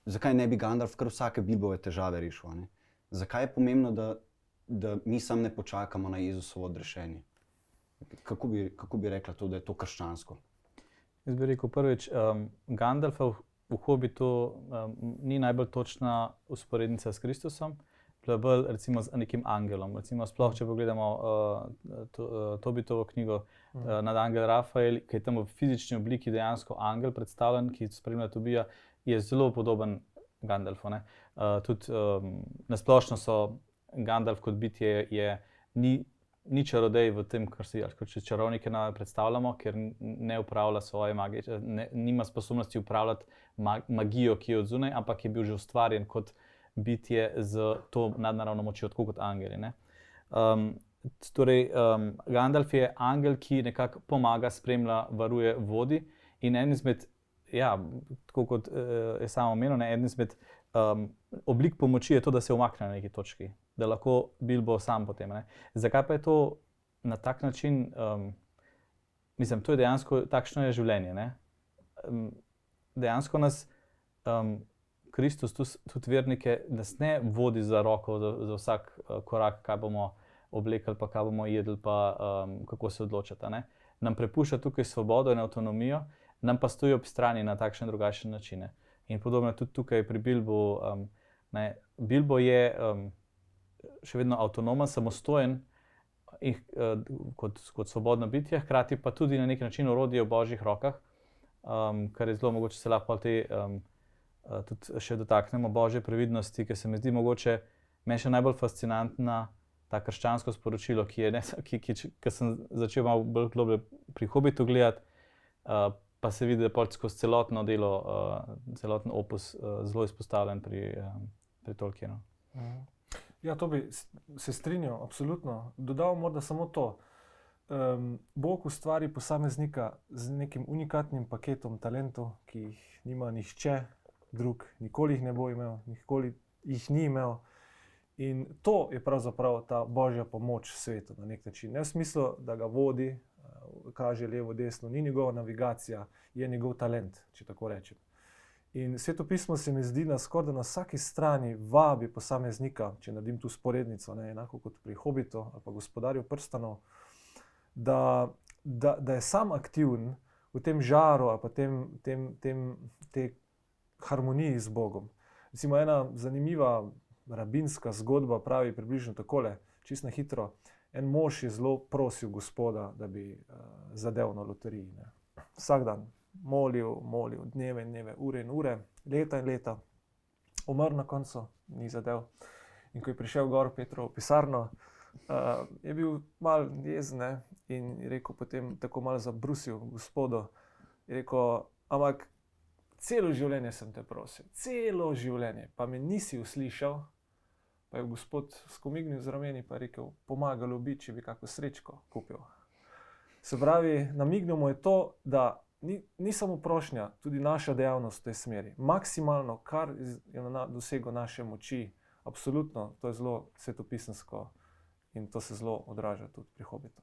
zakaj ne bi Gandalf kar vsake Bilbove težave rešil, ne? Zakaj je pomembno, da mi sam ne počakamo na Jezusovo odrešenje? Kako bi rekla to, da je to krščansko? Jaz bi rekel prvič, Gandalfa v Hobbitu ni najbolj točna usporednica s Kristusom, bolj recimo z nekim angelom. Recimo sploh, če pogledamo Tobbitovo knjigo Nadangel Rafael, ki je tam v fizični obliki dejansko angel predstavljen, ki spremlja Tobija, je zelo podoben Gandalfu, ne. Tudi nasplošno so Gandalf kot bitje ni čarodej v tem, kar si kot čarovnike predstavljamo, ker ne upravlja svoje magije, nima sposobnosti upravljati magijo, ki je od zunaj, ampak je bil že ustvarjen kot bitje z to nadnaravno močjo, tako kot angeli, ne. Gandalf je angel, ki nekako pomaga, spremlja, varuje, vodi in en izmed, tako kot je samo omenil, eden izmed oblik pomoči je to, da se umakne na neki točki, da lahko Bilbo sam potem, ne. Zakaj pa je to na tak način, mislim, to je dejansko, takšno je življenje, ne. Dejansko nas Kristus, tudi vernike, nas ne vodi za roko za vsak korak, kaj bomo oblekli, pa kaj bomo jedli, pa kako se odločati, ne. Nam prepušča tukaj svobodo in avtonomijo, nam pa stoji ob strani na takšne drugačne načine. In podobno tudi tukaj pri Bilbu, Bilbo je še vedno avtonomen, samostojen kot svobodno bitje, hkrati pa tudi na nek način orodje v Božjih rokah, kar je zelo mogoče se lahko tudi še dotaknemo Božje previdnosti, ker se mi zdi mogoče meni še najbolj fascinantna ta krščansko sporočilo, ki sem začel malo bolj globlje pri Hobbitu gledati, pa se vidi, da je skozi celotno delo, celoten opus zelo izpostavljen pri Tolkienu. Ja, to bi se strinjal, absolutno. Dodal morda samo to. Bog ustvari posameznika z nekim unikatnim paketom talentov, ki jih nima nihče drug, nikoli jih ne bo imel, nikoli jih ni imel. In to je pravzaprav ta Božja pomoč svetu na nek način. Ne v smislu, da ga vodi, kaže levo, desno, ni njegova navigacija, je njegov talent, če tako rečem. In Sveto pismo se mi zdi, da skoraj na vsaki strani vabi posameznika, če naredim tu sporednico, enako kot pri Hobbitu ali pa Gospodarju prstanov, da je sam aktiven v tem žaru ali pa tej harmoniji z Bogom. Recimo ena zanimiva rabinska zgodba pravi približno takole, čisto na hitro. En mož je zelo prosil Gospoda, da bi zadev na loteriji, ne. Vsak dan molil, dneve in dneve, ure in ure, leta in leta. Umrl na koncu, ni zadev. In ko je prišel gor Petrovo pisarno, je bil malo jezen, ne, in je rekel potem, tako malo zabrusil Gospodu, je rekel, ampak celo življenje sem te prosil, celo življenje, pa me nisi uslišal. Pa je Gospod skomignil z rameni pa je rekel, pomagalo bi, če bi kako srečko kupil. Se pravi, namignil mu je to, da ni samo prošnja, tudi naša dejavnost v tej smeri. Maksimalno, kar je na dosegu naše moči, absolutno, to je zelo svetopisemsko in to se zelo odraža tudi pri Hobbitu.